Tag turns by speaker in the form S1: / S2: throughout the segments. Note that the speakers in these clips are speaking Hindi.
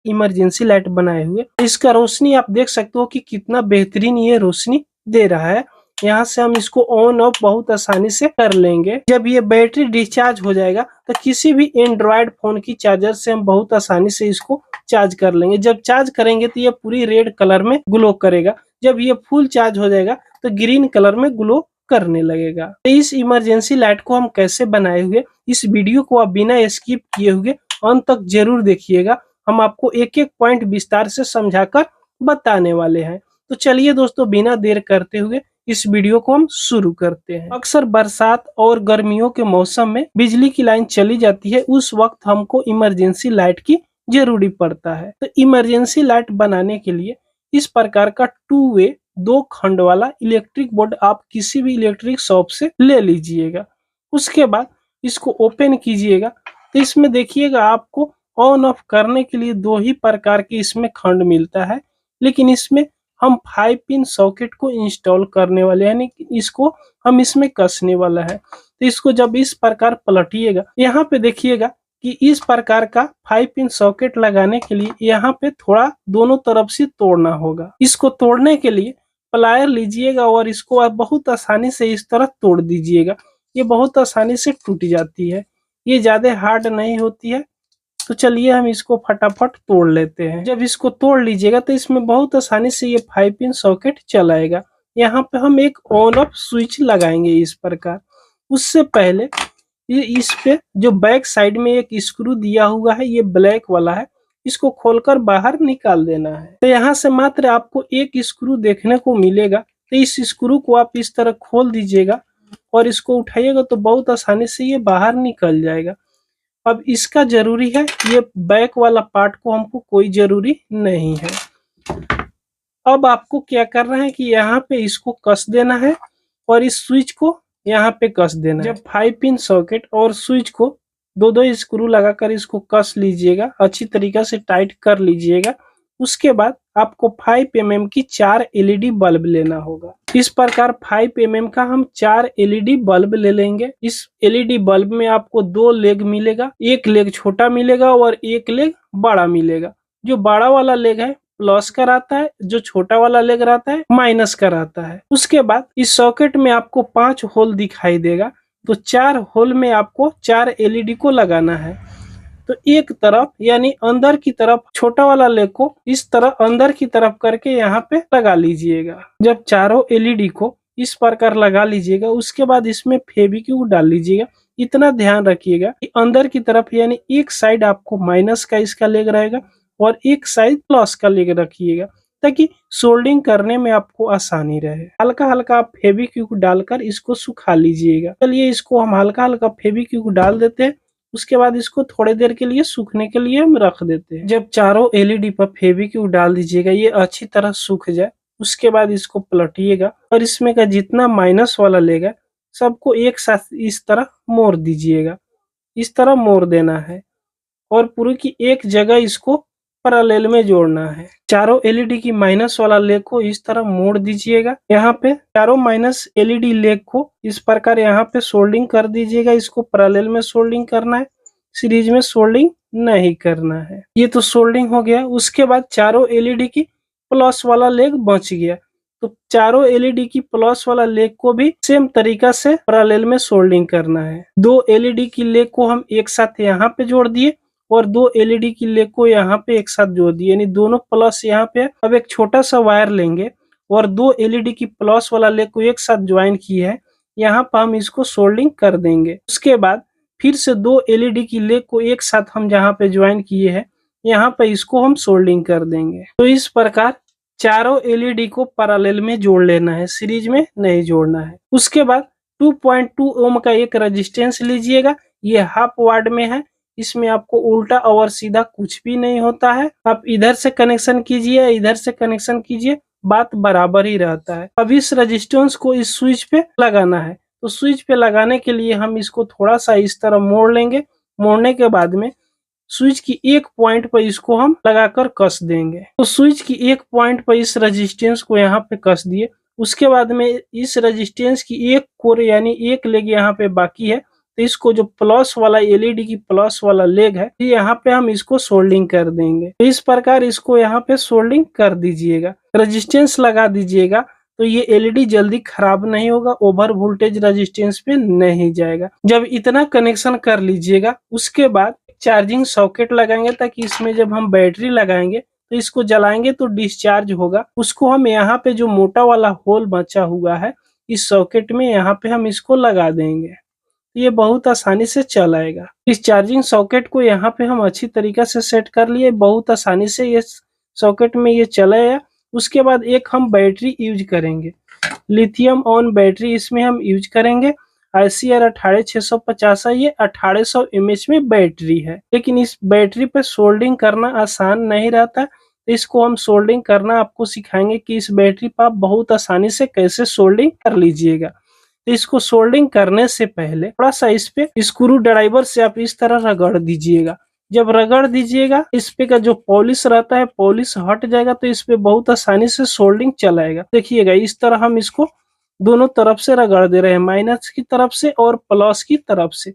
S1: इमरजेंसी लाइट बनाए हुए। इसका रोशनी आप देख सकते हो कि कितना बेहतरीन ये रोशनी दे रहा है। यहाँ से हम इसको ऑन ऑफ बहुत आसानी से कर लेंगे। जब ये बैटरी डिस्चार्ज हो जाएगा तो किसी भी एंड्रॉयड फोन की चार्जर से हम बहुत आसानी से इसको चार्ज कर लेंगे। जब चार्ज करेंगे तो ये पूरी रेड कलर में ग्लो करेगा। जब ये फुल चार्ज हो जाएगा तो ग्रीन कलर में ग्लो करने लगेगा। तो इस इमरजेंसी लाइट को हम कैसे बनाए हुए, इस वीडियो को आप बिना स्किप किए हुए अंत तक जरूर देखिएगा। हम आपको एक एक पॉइंट विस्तार से समझाकर बताने वाले हैं। तो चलिए दोस्तों, बिना देर करते हुए इस वीडियो को हम शुरू करते हैं। अक्सर बरसात और गर्मियों के मौसम में बिजली की लाइन चली जाती है, उस वक्त हमको इमरजेंसी लाइट की जरूरी पड़ता है। तो इमरजेंसी लाइट बनाने के लिए इस प्रकार का 2 वे 2 खंड वाला इलेक्ट्रिक बोर्ड आप किसी भी इलेक्ट्रिक शॉप से ले लीजिएगा। उसके बाद इसको ओपन कीजिएगा। तो इसमें देखिएगा आपको ऑन ऑफ करने के लिए 2 ही प्रकार के इसमें खंड मिलता है, लेकिन इसमें हम 5 पिन सॉकेट को इंस्टॉल करने वाले हैं, यानी कि इसको हम इसमें कसने वाला है। तो इसको जब इस प्रकार पलटिएगा, यहाँ पे देखिएगा कि इस प्रकार का 5 पिन सॉकेट लगाने के लिए यहाँ पे थोड़ा दोनों तरफ से तोड़ना होगा। इसको तोड़ने के लिए प्लायर लीजिएगा और इसको आप बहुत आसानी से इस तरह तोड़ दीजिएगा। ये बहुत आसानी से टूट जाती है, ये ज्यादा हार्ड नहीं होती है। तो चलिए हम इसको फटाफट तोड़ लेते हैं। जब इसको तोड़ लीजिएगा तो इसमें बहुत आसानी से ये 5 पिन सॉकेट चलाएगा। यहाँ पे हम एक ऑन ऑफ स्विच लगाएंगे इस प्रकार। उससे पहले ये इस पे जो बैक साइड में एक स्क्रू दिया हुआ है, ये ब्लैक वाला है, इसको खोलकर बाहर निकाल देना है। तो यहाँ से मात्र आपको एक स्क्रू देखने को मिलेगा। तो इस स्क्रू को आप इस तरह खोल दीजिएगा और इसको उठाइएगा तो बहुत आसानी से ये बाहर निकल जाएगा। अब इसका जरूरी है, ये बैक वाला पार्ट को हमको कोई जरूरी नहीं है। अब आपको क्या करना है कि यहाँ पे इसको कस देना है और इस स्विच को यहाँ पे कस देना है। जब 5 पिन सॉकेट और स्विच को दो स्क्रू लगाकर इसको कस लीजिएगा, अच्छी तरीके से टाइट कर लीजिएगा। उसके बाद आपको 5 mm की 4 LED बल्ब लेना होगा। इस प्रकार 5 mm का हम 4 LED बल्ब ले लेंगे। इस LED बल्ब में आपको 2 लेग मिलेगा, एक लेग छोटा मिलेगा और एक लेग बड़ा मिलेगा। जो बड़ा वाला लेग है प्लस का रहता है, जो छोटा वाला लेग रहता है माइनस का रहता है। उसके बाद इस सॉकेट में आपको 5 होल दिखाई देगा, तो 4 होल में आपको 4 LED को लगाना है। तो एक तरफ यानी अंदर की तरफ छोटा वाला लेग को इस तरह अंदर की तरफ करके यहाँ पे लगा लीजिएगा। जब चारों LED को इस प्रकार लगा लीजिएगा, उसके बाद इसमें फेविक्विक डाल लीजिएगा। इतना ध्यान रखिएगा कि अंदर की तरफ यानी एक साइड आपको माइनस का इसका लेग रहेगा और एक साइड प्लस का लेग रखिएगा, ताकि सोल्डिंग करने में आपको आसानी रहे। हल्का हल्का आप फेविक्विक डालकर इसको सुखा लीजिएगा। चलिए इसको हम हल्का हल्का फेविक्विक डाल देते हैं। उसके बाद इसको थोड़ी देर के लिए सूखने के लिए हम रख देते हैं। जब चारों LED पर फेविक्विक डाल दीजिएगा, ये अच्छी तरह सूख जाए, उसके बाद इसको पलटिएगा और इसमें का जितना माइनस वाला लेग है सबको एक साथ इस तरह मोड़ दीजिएगा। इस तरह मोड़ देना है और पूरी की एक जगह इसको पैरेलल में जोड़ना है। चारों LED की माइनस वाला लेग को इस तरह मोड़ दीजिएगा। यहाँ पे चारों माइनस LED लेग को इस प्रकार यहाँ पे सोल्डिंग कर दीजिएगा। इसको पैरेलल में सोल्डिंग करना है, सीरीज में सोल्डिंग नहीं करना है। ये तो सोल्डिंग हो गया। उसके बाद चारों LED की प्लस वाला लेग बच गया, तो चारों LED की प्लस वाला लेग को भी सेम तरीका से पैरेलल में सोल्डिंग करना है। 2 LED की लेग को हम एक साथ यहाँ पे जोड़ दिए और 2 LED की लेग को यहाँ पे एक साथ जोड़ दिए, यानी दोनों प्लस यहाँ पे। अब एक छोटा सा वायर लेंगे और 2 LED की प्लस वाला लेग को एक साथ ज्वाइन किए है, यहाँ पर हम इसको सोल्डिंग कर देंगे। उसके बाद फिर से 2 LED की लेग को एक साथ हम जहाँ पे ज्वाइन किए हैं, यहाँ पे इसको हम सोल्डिंग कर देंगे। तो इस प्रकार चारों LED को पैरेलल में जोड़ लेना है, सीरीज में नहीं जोड़ना है। उसके बाद 2.2 ओम का एक रेजिस्टेंस लीजिएगा, ये हाफ वाट में है। इसमें आपको उल्टा और सीधा कुछ भी नहीं होता है। आप इधर से कनेक्शन कीजिए, इधर से कनेक्शन कीजिए, बात बराबर ही रहता है। अब इस रेजिस्टेंस को इस स्विच पे लगाना है। तो स्विच पे लगाने के लिए हम इसको थोड़ा सा इस तरह मोड़ लेंगे। मोड़ने के बाद में स्विच की एक पॉइंट पर इसको हम लगाकर कस देंगे। तो स्विच की एक पॉइंट पर इस रेजिस्टेंस को यहाँ पे कस दिए। उसके बाद में इस रेजिस्टेंस की एक कोर यानी एक लेग यहाँ पे बाकी है, तो इसको जो प्लस वाला एलईडी की प्लस वाला लेग है, यहाँ पे हम इसको सोल्डिंग कर देंगे। तो इस प्रकार इसको यहाँ पे सोल्डिंग कर दीजिएगा, रेजिस्टेंस लगा दीजिएगा, तो ये एलईडी जल्दी खराब नहीं होगा, ओवर वोल्टेज रेजिस्टेंस पे नहीं जाएगा। जब इतना कनेक्शन कर लीजिएगा, उसके बाद चार्जिंग सॉकेट लगाएंगे, ताकि इसमें जब हम बैटरी लगाएंगे तो इसको जलाएंगे तो डिस्चार्ज होगा। उसको हम यहाँ पे जो मोटा वाला होल बचा हुआ है इस सॉकेट में, यहाँ पे हम इसको लगा देंगे, ये बहुत आसानी से चल आएगा। इस चार्जिंग सॉकेट को यहाँ पे हम अच्छी तरीके से सेट कर लिए, बहुत आसानी से ये सॉकेट में ये चलेगा। उसके बाद एक हम बैटरी यूज करेंगे, लिथियम ऑन बैटरी इसमें हम यूज करेंगे। ICR 18650 है, ये 1800 mAh में बैटरी है, लेकिन इस बैटरी पे सोल्डिंग करना आसान नहीं रहता। तो इसको हम सोल्डिंग करना आपको सिखाएंगे कि इस बैटरी पर आप बहुत आसानी से कैसे सोल्डिंग कर लीजिएगा। तो इसको सोल्डिंग करने से पहले थोड़ा सा इस पे स्क्रू ड्राइवर से आप इस तरह रगड़ दीजिएगा। जब रगड़ दीजिएगा, इस पे का जो पॉलिश रहता है पॉलिश हट जाएगा, तो इस पे बहुत आसानी से सोल्डिंग चलाएगा। देखिएगा इस तरह हम इसको दोनों तरफ से रगड़ दे रहे हैं, माइनस की तरफ से और प्लस की तरफ से।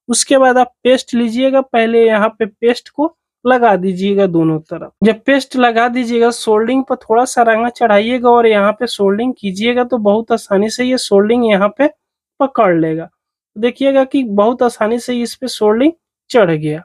S1: उसके बाद आप पेस्ट लीजिएगा, पहले यहाँ पे पेस्ट को लगा दीजिएगा दोनों तरफ। जब पेस्ट लगा दीजिएगा, सोल्डिंग पर थोड़ा सा रंगा चढ़ाइएगा और यहाँ पे सोल्डिंग कीजिएगा, तो बहुत आसानी से ये सोल्डिंग यहाँ पे पकड़ लेगा। देखिएगा कि बहुत आसानी से इस पे सोल्डिंग चढ़ गया।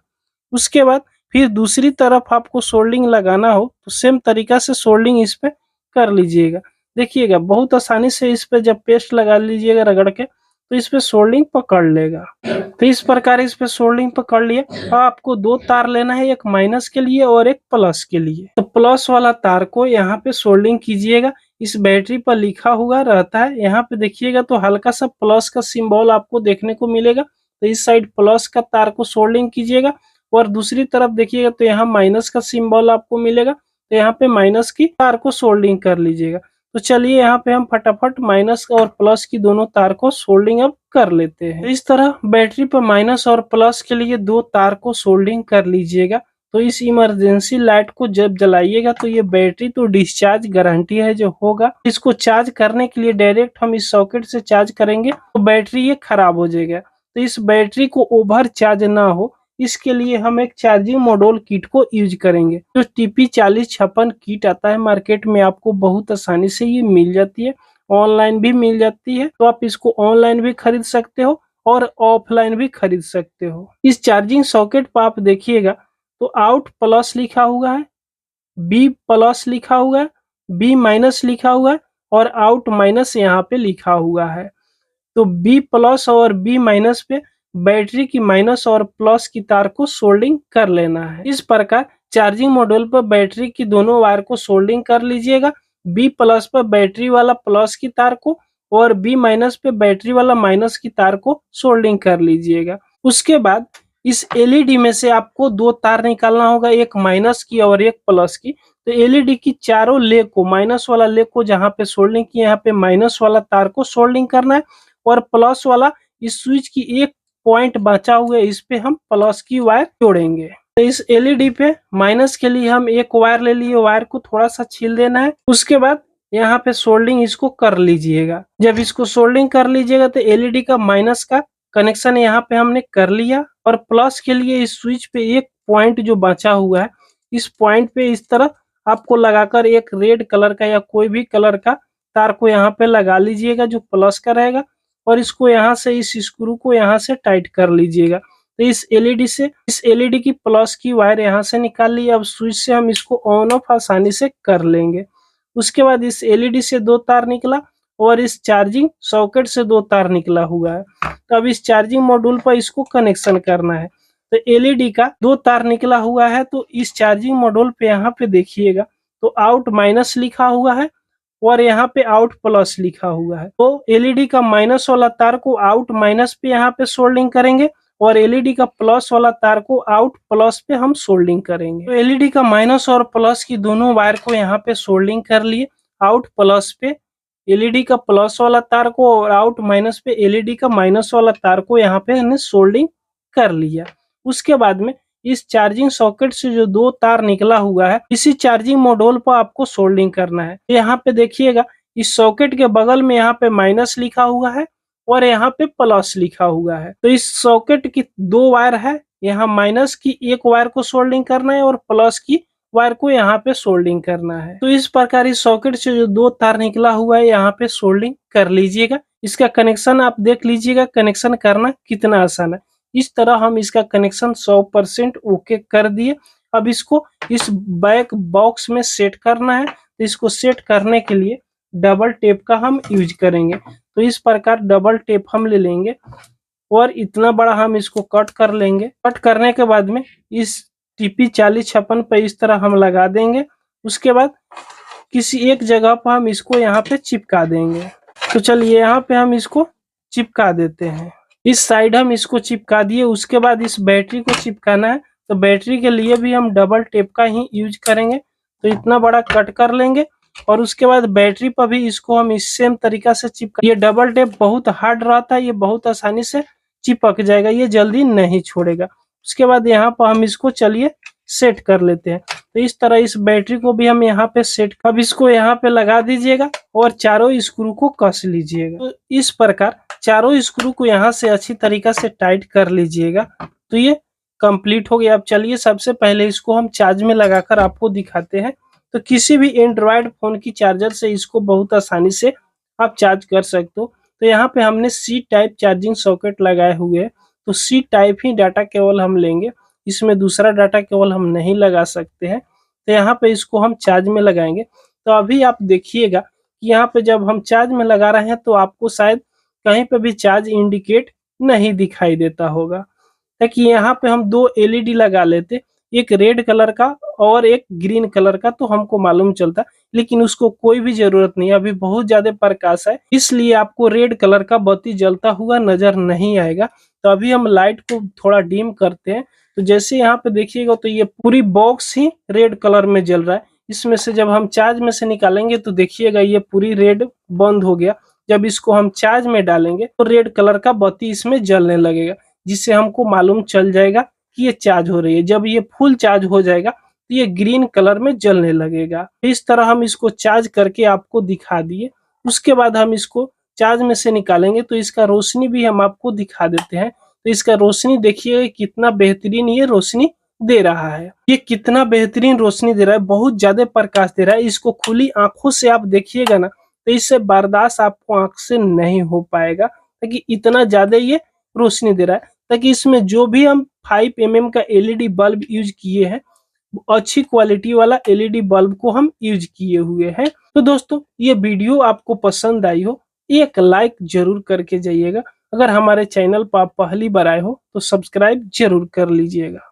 S1: उसके बाद फिर दूसरी तरफ आपको सोल्डिंग लगाना हो तो सेम तरीका से सोल्डिंग इस पे कर लीजिएगा। देखिएगा बहुत आसानी से इस पे जब पेस्ट लगा लीजिएगा रगड़ के, तो इस पे सोल्डिंग पकड़ लेगा। तो इस प्रकार इस पे सोल्डिंग पकड़ लिए। और आपको दो तार लेना है, एक माइनस के लिए और एक प्लस के लिए। तो प्लस वाला तार को यहाँ पे सोल्डिंग कीजिएगा। इस बैटरी पर लिखा हुआ रहता है, यहाँ पे देखिएगा तो हल्का सा प्लस का सिंबल आपको देखने को मिलेगा। तो इस साइड प्लस का तार को सोल्डिंग कीजिएगा और दूसरी तरफ देखिएगा तो यहाँ माइनस का सिंबल आपको मिलेगा। तो यहाँ पे माइनस की तार को सोल्डिंग कर लीजिएगा। तो चलिए यहाँ पे हम फटाफट माइनस और प्लस की दोनों तार को सोल्डिंग अब कर लेते हैं। इस तरह बैटरी पर माइनस और प्लस के लिए दो तार को सोल्डिंग कर लीजिएगा। तो इस इमरजेंसी लाइट को जब जलाइएगा तो ये बैटरी तो डिस्चार्ज गारंटी है जो होगा। इसको चार्ज करने के लिए डायरेक्ट हम इस सॉकेट से चार्ज करेंगे तो बैटरी ये खराब हो जाएगा। तो इस बैटरी को ओवर चार्ज ना हो, इसके लिए हम एक चार्जिंग मॉड्यूल किट को यूज करेंगे। जो TP4056 किट आता है मार्केट में, आपको बहुत आसानी से ये मिल जाती है, ऑनलाइन भी मिल जाती है। तो आप इसको ऑनलाइन भी खरीद सकते हो और ऑफलाइन भी खरीद सकते हो। इस चार्जिंग सॉकेट पर आप देखिएगा तो आउट प्लस लिखा हुआ है, बी प्लस लिखा हुआ है, बी माइनस लिखा हुआ है और आउट माइनस यहाँ पे लिखा हुआ है। तो बी प्लस और बी माइनस पे बैटरी की माइनस और प्लस की तार को सोल्डिंग कर लेना है। इस प्रकार चार्जिंग मॉड्यूल पर बैटरी की दोनों वायर को सोल्डिंग कर लीजिएगा। बी प्लस पर बैटरी वाला प्लस की तार को और बी माइनस पे बैटरी वाला माइनस की तार को सोल्डिंग कर लीजिएगा। उसके बाद इस एलईडी में से आपको दो तार निकालना होगा, एक माइनस की और एक प्लस की। तो एलईडी की चारों लेग को, माइनस वाला लेग को जहाँ पे सोल्डिंग की यहाँ पे माइनस वाला तार को सोल्डिंग करना है और प्लस वाला इस स्विच की एक पॉइंट बचा हुआ है, इस पे हम प्लस की वायर जोड़ेंगे। तो इस एलईडी पे माइनस के लिए हम एक वायर ले लिए, वायर को थोड़ा सा छील देना है। उसके बाद यहाँ पे सोल्डिंग इसको कर लीजिएगा। जब इसको सोल्डिंग कर लीजिएगा तो एलईडी का माइनस का कनेक्शन यहाँ पे हमने कर लिया और प्लस के लिए इस स्विच पे एक पॉइंट जो बचा हुआ है, इस पॉइंट पे इस तरह आपको लगाकर एक रेड कलर का या कोई भी कलर का तार को यहाँ पे लगा लीजिएगा जो प्लस का रहेगा और इसको यहाँ से इस स्क्रू को यहाँ से टाइट कर लीजिएगा। तो इस एलईडी की प्लस की वायर यहाँ से निकाल ली। अब स्विच से हम इसको ऑन ऑफ आसानी से कर लेंगे। उसके बाद इस एलईडी से दो तार निकला और इस चार्जिंग सॉकेट से दो तार निकला हुआ है। तो अब इस चार्जिंग मॉड्यूल पर इसको कनेक्शन करना है। तो एलईडी का दो तार निकला हुआ है, तो इस चार्जिंग मॉड्यूल पे यहाँ पे देखिएगा तो आउट माइनस लिखा हुआ है और यहाँ पे आउट प्लस लिखा हुआ है। तो एलईडी का माइनस वाला तार को आउट माइनस पे यहाँ पे सोल्डिंग करेंगे और एलईडी का प्लस वाला तार को आउट प्लस पे हम सोल्डिंग करेंगे। तो एलईडी का माइनस और प्लस की दोनों वायर को यहाँ पे सोल्डिंग कर लिए। आउट प्लस पे एलईडी का प्लस वाला तार को और आउट माइनस पे एलईडी का माइनस वाला तार को यहाँ पे हमने सोल्डिंग कर लिया। उसके बाद में इस चार्जिंग सॉकेट से जो दो तार निकला हुआ है, इसी चार्जिंग मॉड्यूल पर आपको सोल्डिंग करना है। यहाँ पे देखिएगा इस सॉकेट के बगल में यहाँ पे माइनस लिखा हुआ है और यहाँ पे प्लस लिखा हुआ है। तो इस सॉकेट की 2 वायर है, यहाँ माइनस की एक वायर को सोल्डिंग करना है और प्लस की वायर को यहाँ पे सोल्डिंग करना है। तो इस प्रकार इस सॉकेट से जो 2 तार निकला हुआ है यहाँ पे सोल्डिंग कर लीजिएगा। इसका कनेक्शन आप देख लीजिएगा कनेक्शन करना कितना आसान है। इस तरह हम इसका कनेक्शन 100% ओके कर दिए। अब इसको इस बैक बॉक्स में सेट करना है। तो इसको सेट करने के लिए डबल टेप का हम यूज करेंगे। तो इस प्रकार डबल टेप हम ले लेंगे और इतना बड़ा हम इसको कट कर लेंगे। कट करने के बाद में इस टीपी 4056 पे इस तरह हम लगा देंगे। उसके बाद किसी एक जगह पर हम इसको यहाँ पे चिपका देंगे। तो चलिए यहाँ पे हम इसको चिपका देते हैं। इस साइड हम इसको चिपका दिए। उसके बाद इस बैटरी को चिपकाना है। तो बैटरी के लिए भी हम डबल टेप का ही यूज करेंगे। तो इतना बड़ा कट कर लेंगे और उसके बाद बैटरी पर भी इसको हम इस सेम तरीका से चिपका। ये डबल टेप बहुत हार्ड रहता है, ये बहुत आसानी से चिपक जाएगा, ये जल्दी नहीं छोड़ेगा। उसके बाद यहाँ पर हम इसको चलिए सेट कर लेते हैं। तो इस तरह इस बैटरी को भी हम यहाँ पे सेट, अब इसको यहाँ पे लगा दीजिएगा और चारों स्क्रू को कस लीजिएगा। तो इस प्रकार चारों स्क्रू को यहाँ से अच्छी तरीका से टाइट कर लीजिएगा। तो ये कंप्लीट हो गया। अब चलिए सबसे पहले इसको हम चार्ज में लगाकर आपको दिखाते हैं। तो किसी भी एंड्रॉयड फोन की चार्जर से इसको बहुत आसानी से आप चार्ज कर सकते हो। तो यहाँ पे हमने सी टाइप चार्जिंग सॉकेट लगाए हुए हैं। तो सी टाइप ही डाटा केबल हम लेंगे, इसमें दूसरा डाटा केबल हम नहीं लगा सकते हैं। तो यहाँ पे इसको हम चार्ज में लगाएंगे। तो अभी आप देखिएगा कि यहाँ पे जब हम चार्ज में लगा रहे हैं तो आपको शायद कहीं पे भी चार्ज इंडिकेट नहीं दिखाई देता होगा। ताकि यहाँ पे हम 2 एलईडी लगा लेते, एक रेड कलर का और एक ग्रीन कलर का, तो हमको मालूम चलता। लेकिन उसको कोई भी जरूरत नहीं, अभी बहुत ज्यादा प्रकाश है इसलिए आपको रेड कलर का बत्ती जलता हुआ नजर नहीं आएगा। तो अभी हम लाइट को थोड़ा डिम करते हैं। तो जैसे यहाँ पे देखिएगा तो ये पूरी बॉक्स ही रेड कलर में जल रहा है। इसमें से जब हम चार्ज में से निकालेंगे तो देखिएगा ये पूरी रेड बंद हो गया। जब इसको हम चार्ज में डालेंगे तो रेड कलर का बत्ती इसमें जलने लगेगा, जिससे हमको मालूम चल जाएगा कि ये चार्ज हो रही है। जब ये फुल चार्ज हो जाएगा तो ये ग्रीन कलर में जलने लगेगा। इस तरह हम इसको चार्ज करके आपको दिखा दिए। उसके बाद हम इसको चार्ज में से निकालेंगे तो इसका रोशनी भी हम आपको दिखा देते हैं। तो इसका रोशनी देखिए कितना बेहतरीन ये रोशनी दे रहा है। ये कितना बेहतरीन रोशनी दे रहा है, बहुत ज्यादा प्रकाश दे रहा है। इसको खुली आंखों से आप देखिएगा ना तो इससे बर्दाश्त आपको आंख से नहीं हो पाएगा, ताकि इतना ज्यादा ये रोशनी दे रहा है। ताकि इसमें जो भी हम 5 mm का एलईडी बल्ब यूज किए हैं, अच्छी क्वालिटी वाला एलईडी बल्ब को हम यूज किए हुए हैं। तो दोस्तों ये वीडियो आपको पसंद आई हो एक लाइक जरूर करके जाइएगा। अगर हमारे चैनल पर आप पहली बार आए हो तो सब्सक्राइब जरूर कर लीजिएगा।